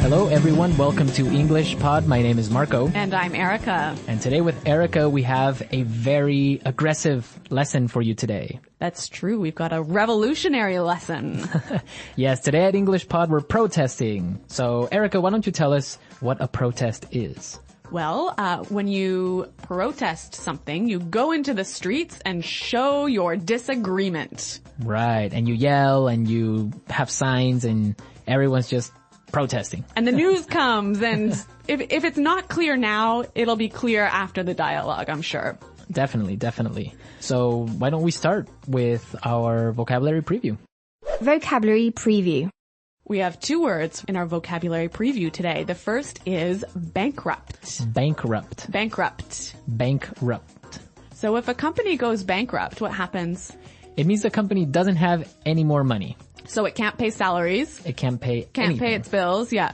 Hello everyone, welcome to English Pod. My name is Marco. And I'm Erica. And today with Erica, we have a very aggressive lesson for you today. That's true. We've got a revolutionary lesson. Yes, today at English Pod, we're protesting. So Erica, why don't you tell us what a protest is? Well, when you protest something, you go into the streets and show your disagreement. Right, and you yell and you have signs and everyone's just protesting. And the news comes, and if it's not clear now, it'll be clear after the dialogue, I'm sure. Definitely. So why don't we start with our vocabulary preview? Vocabulary preview. We have two words in our vocabulary preview today. The first is bankrupt. Bankrupt. Bankrupt. Bankrupt. So if a company goes bankrupt, what happens? It means the company doesn't have any more money. So it can't pay salaries. It can't pay Can't anything. pay its bills, yeah.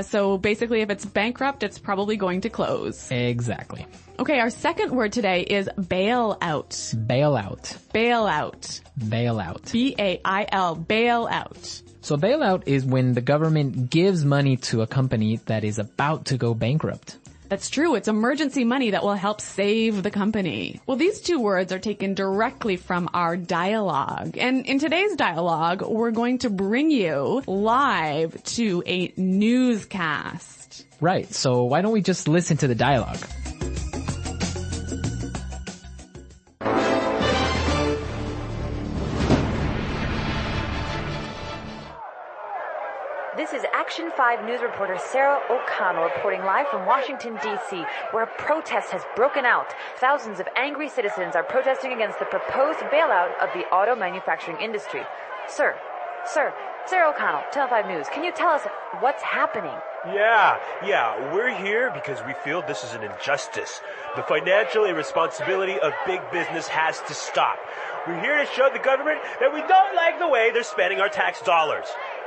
So basically if it's bankrupt, it's probably going to close. Exactly. Okay, our second word today is bailout. Bailout. Bailout. Bailout. B-A-I-L, bailout. So bailout is when the government gives money to a company that is about to go bankrupt. That's true. It's emergency money that will help save the company. Well, these two words are taken directly from our dialogue. And in today's dialogue, we're going to bring you live to a newscast. Right. So why don't we just listen to the dialogue? This is Action 5 News reporter Sarah O'Connell reporting live from Washington, D.C., where a protest has broken out. Thousands of angry citizens are protesting against the proposed bailout of the auto manufacturing industry. Sir, Sarah O'Connell, Channel 5 News, can you tell us what's happening? Yeah, we're here because we feel this is an injustice. The financial irresponsibility of big business has to stop. We're here to show the government that we don't like the way they're spending our tax dollars.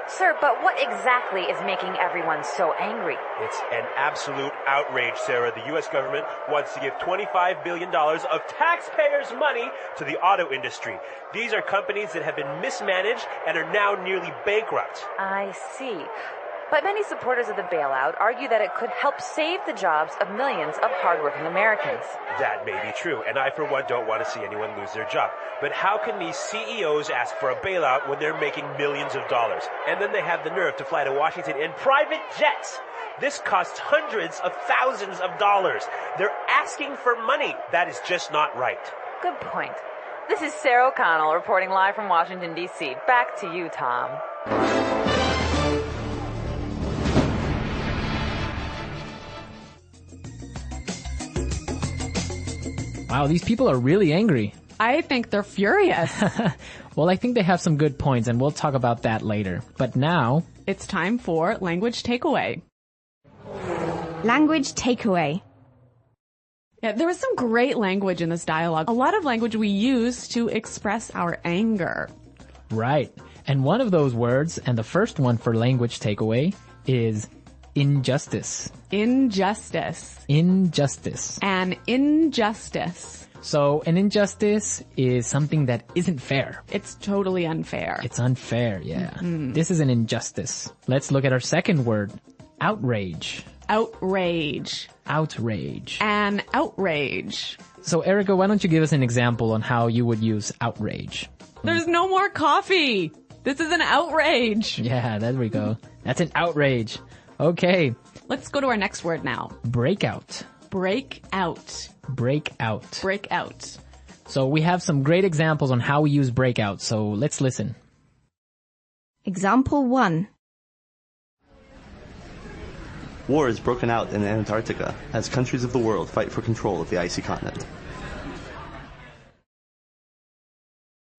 Sir, but what exactly is making everyone so angry? It's an absolute outrage, Sarah. The U.S. government wants to give $25 billion of taxpayers' money to the auto industry. These are companies that have been mismanaged and are now nearly bankrupt. I see. But many supporters of the bailout argue that it could help save the jobs of millions of hardworking Americans. That may be true, and I, for one, don't want to see anyone lose their job. But how can these CEOs ask for a bailout when they're making millions of dollars? And then they have the nerve to fly to Washington in private jets. This costs hundreds of thousands of dollars. They're asking for money. That is just not right. Good point. This is Sarah O'Connell reporting live from Washington, D.C. Back to you, Tom. Wow, these people are really angry. I think they're furious. Well, I think they have some good points, and we'll talk about that later. But now, It's time for language takeaway. Language takeaway. Yeah, there was some great language in this dialogue. A lot of language we use to express our anger. right. And one of those words, and the first one for language takeaway, is injustice. Injustice. Injustice. An injustice. So an injustice is something that isn't fair. It's totally unfair. It's unfair, yeah. This is an injustice. Let's look at our second word, outrage. Outrage. Outrage. An outrage. So Erica, why don't you give us an example on how you would use outrage? There's no more coffee. This is an outrage. Yeah, there we go. That's an outrage. Okay. Let's go to our next word now. Breakout. Break out. Breakout. Break out. So we have some great examples on how we use breakout, so let's listen. Example 1. War has broken out in Antarctica as countries of the world fight for control of the icy continent.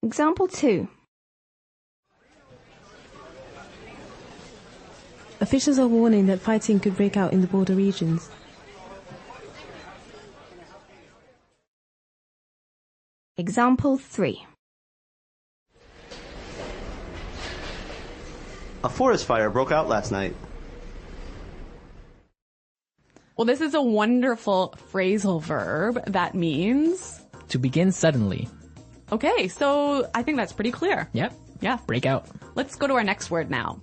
Example 2. Officials are warning that fighting could break out in the border regions. Example 3. A forest fire broke out last night. Well, this is a wonderful phrasal verb that means... To begin suddenly. Okay, so I think that's pretty clear. Yep. Yeah. Breakout. Let's go to our next word now.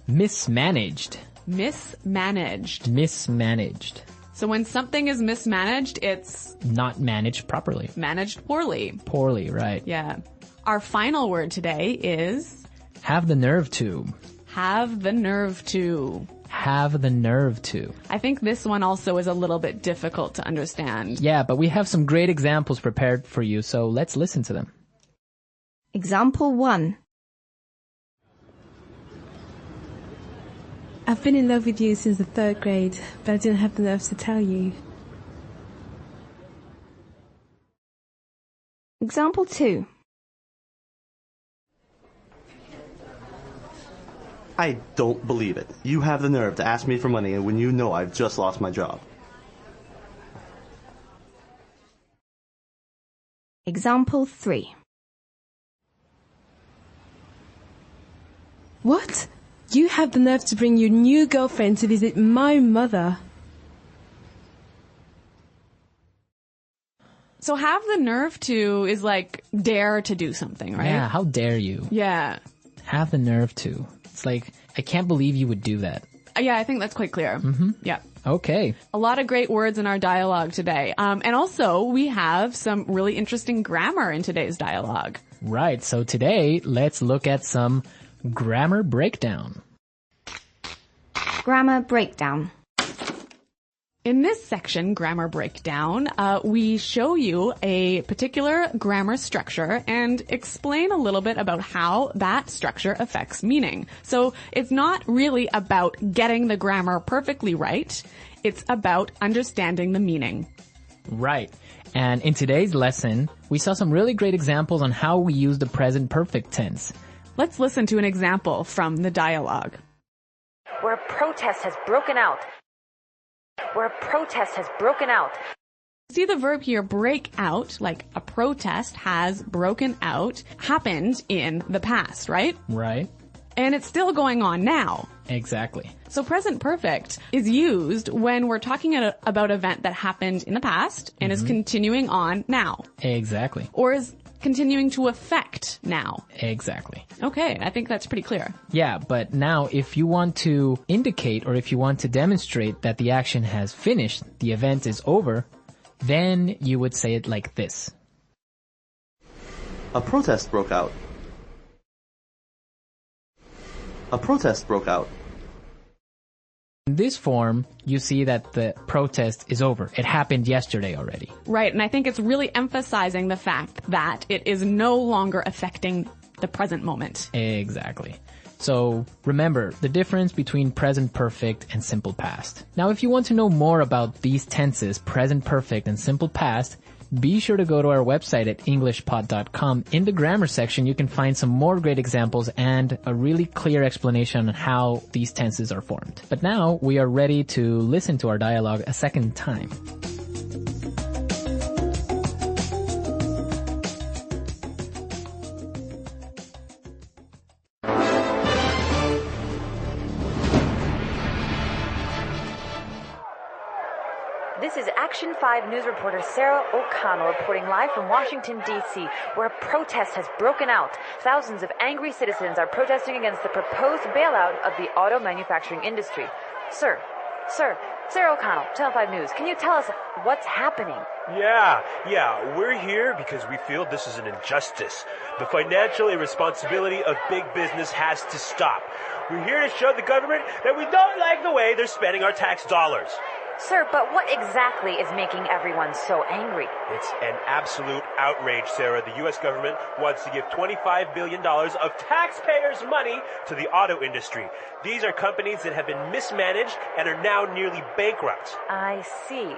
Mismanaged. Mismanaged. Mismanaged. So when something is mismanaged, it's Not managed properly. managed poorly. Poorly, right. Yeah. Our final word today is Have the nerve to. have the nerve to. Have the nerve to. I think this one also is a little bit difficult to understand. Yeah, but we have some great examples prepared for you, so let's listen to them. Example 1. I've been in love with you since the 3rd grade, but I didn't have the nerves to tell you. Example 2. I don't believe it. You have the nerve to ask me for money when you know I've just lost my job. Example 3. What? You have the nerve to bring your new girlfriend to visit my mother. So have the nerve to is like dare to do something, right? Yeah, how dare you? Yeah. Have the nerve to. It's like, I can't believe you would do that. Yeah, I think that's quite clear. Mm-hmm. Yeah. Okay. A lot of great words in our dialogue today. And also, we have some really interesting grammar in today's dialogue. Right, so today, let's look at some grammar breakdown. Grammar breakdown. In this section, grammar breakdown, we show you a particular grammar structure and explain a little bit about how that structure affects meaning. So it's not really about getting the grammar perfectly right. It's about understanding the meaning. Right. And in today's lesson, we saw some really great examples on how we use the present perfect tense. Let's listen to an example from the dialogue. Where a protest has broken out. Where a protest has broken out. See the verb here, break out, like a protest has broken out, happened in the past, right? Right. And it's still going on now. Exactly. So present perfect is used when we're talking about an event that happened in the past and is continuing on now. Exactly. Or is continuing to affect now. Exactly. Okay, I think that's pretty clear. Yeah, but now if you want to indicate or if you want to demonstrate that the action has finished, the event is over, then you would say it like this. A protest broke out. A protest broke out. In this form, you see that the protest is over. It happened yesterday already. Right, and I think it's really emphasizing the fact that it is no longer affecting the present moment. Exactly. So remember the difference between present perfect and simple past. Now, if you want to know more about these tenses, present perfect and simple past, be sure to go to our website at englishpod.com. In the grammar section, you can find some more great examples and a really clear explanation on how these tenses are formed. But now we are ready to listen to our dialogue a second time. This is Action 5 news reporter Sarah O'Connell reporting live from Washington, D.C., where a protest has broken out. Thousands of angry citizens are protesting against the proposed bailout of the auto manufacturing industry. Sir, Sarah O'Connell, Channel 5 News, can you tell us what's happening? Yeah, we're here because we feel this is an injustice. The financial irresponsibility of big business has to stop. We're here to show the government that we don't like the way they're spending our tax dollars. Sir, but what exactly is making everyone so angry? It's an absolute outrage, Sarah. The U.S. government wants to give $25 billion of taxpayers' money to the auto industry. These are companies that have been mismanaged and are now nearly bankrupt. I see.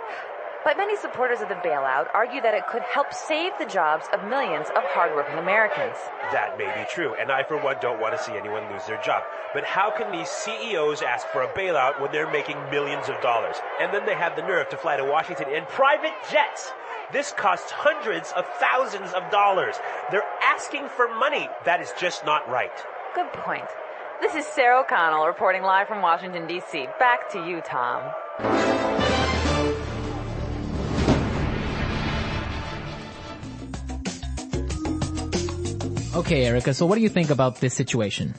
But many supporters of the bailout argue that it could help save the jobs of millions of hardworking Americans. That may be true, and I, for one, don't want to see anyone lose their job. But how can these CEOs ask for a bailout when they're making millions of dollars? And then they have the nerve to fly to Washington in private jets. This costs hundreds of thousands of dollars. They're asking for money. That is just not right. Good point. This is Sarah O'Connell reporting live from Washington, D.C. Back to you, Tom. Okay, Erica, so what do you think about this situation?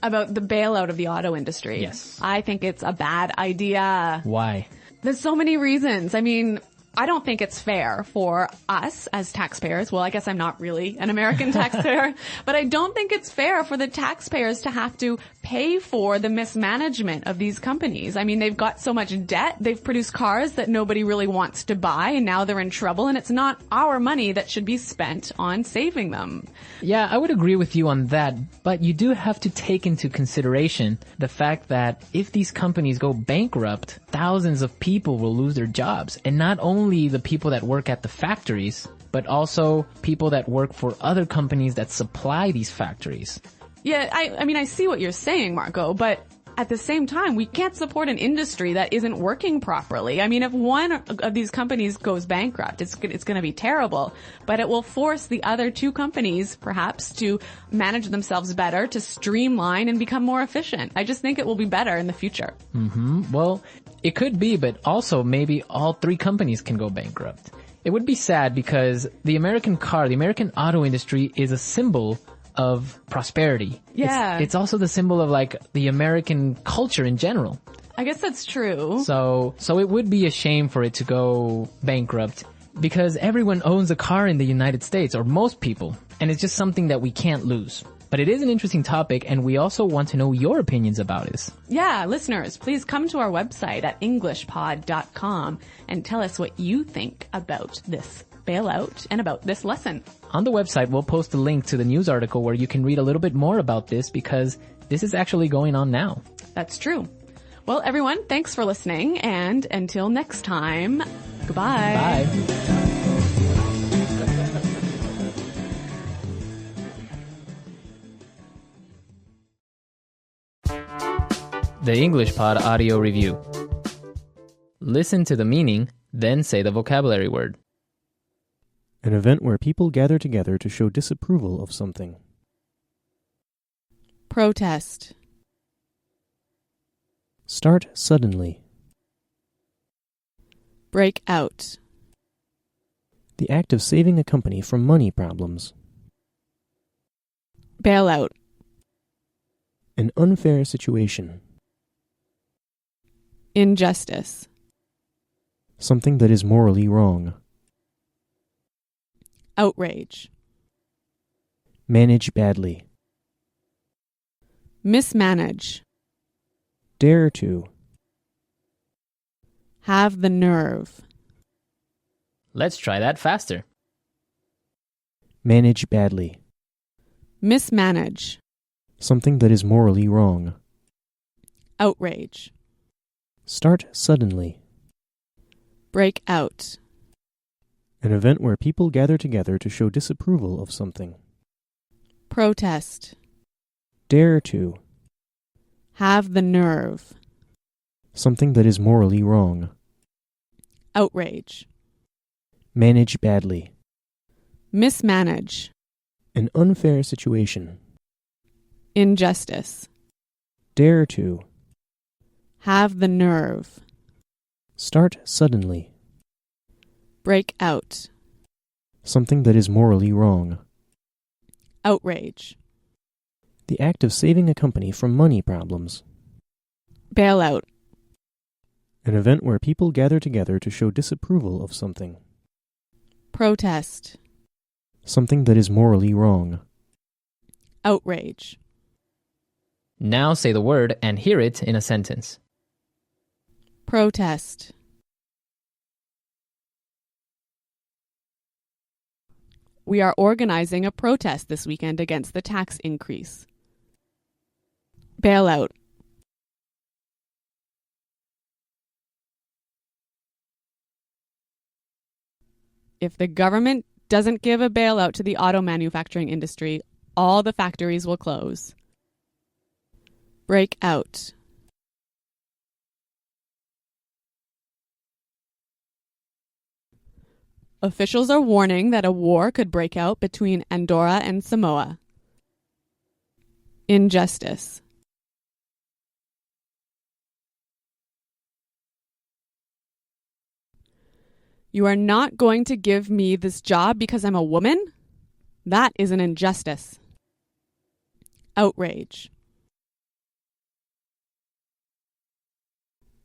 About the bailout of the auto industry. Yes. I think it's a bad idea. Why? There's so many reasons. I mean, I don't think it's fair for us as taxpayers. Well, I guess I'm not really an American taxpayer, but I don't think it's fair for the taxpayers to have to pay for the mismanagement of these companies. I mean, they've got so much debt. They've produced cars that nobody really wants to buy, and now they're in trouble, and it's not our money that should be spent on saving them. Yeah, I would agree with you on that, but you do have to take into consideration the fact that if these companies go bankrupt, thousands of people will lose their jobs, and not only the people that work at the factories, but also people that work for other companies that supply these factories. Yeah, I mean, I see what you're saying, Marco, but at the same time, we can't support an industry that isn't working properly. I mean, if one of these companies goes bankrupt, it's going to be terrible, but it will force the other two companies, perhaps, to manage themselves better, to streamline and become more efficient. I just think it will be better in the future. Well, it could be, but also maybe all three companies can go bankrupt. It would be sad because the American auto industry is a symbol of prosperity. Yeah. It's also the symbol of like the American culture in general. I guess that's true. So it would be a shame for it to go bankrupt because everyone owns a car in the United States, or most people, and it's just something that we can't lose. But it is an interesting topic, and we also want to know your opinions about this. Yeah, listeners, please come to our website at englishpod.com and tell us what you think about this bailout and about this lesson. On the website, we'll post a link to the news article where you can read a little bit more about this because this is actually going on now. That's true. Well, everyone, thanks for listening, and until next time, goodbye. Bye. The English Pod Audio Review. Listen to the meaning, then say the vocabulary word. An event where people gather together to show disapproval of something. Protest. Start suddenly. Break out. The act of saving a company from money problems. Bailout. An unfair situation. Injustice. Something that is morally wrong. Outrage. Manage badly. Mismanage. Dare to. Have the nerve. Let's try that faster. Manage badly. Mismanage. Something that is morally wrong. Outrage. Start suddenly. Break out. An event where people gather together to show disapproval of something. Protest. Dare to. Have the nerve. Something that is morally wrong. Outrage. Manage badly. Mismanage. An unfair situation. Injustice. Dare to. Have the nerve. Start suddenly. Break out. Something that is morally wrong. Outrage. The act of saving a company from money problems. Bailout. An event where people gather together to show disapproval of something. Protest. Something that is morally wrong. Outrage. Now say the word and hear it in a sentence. Protest. We are organizing a protest this weekend against the tax increase. Bailout. If the government doesn't give a bailout to the auto manufacturing industry, all the factories will close. Break out. Officials are warning that a war could break out between Andorra and Samoa. Injustice. You are not going to give me this job because I'm a woman? That is an injustice. Outrage.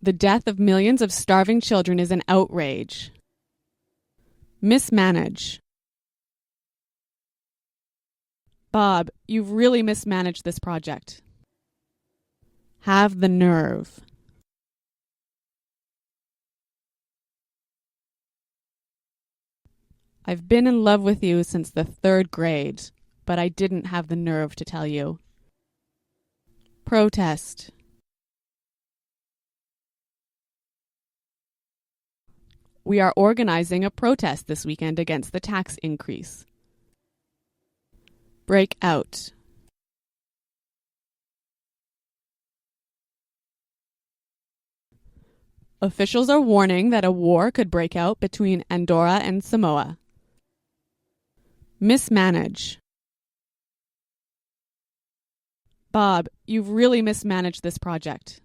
The death of millions of starving children is an outrage. Mismanage. Bob, you've really mismanaged this project. Have the nerve. I've been in love with you since the 3rd grade, but I didn't have the nerve to tell you. Protest. We are organizing a protest this weekend against the tax increase. Break out. Officials are warning that a war could break out between Andorra and Samoa. Mismanage. Bob, you've really mismanaged this project.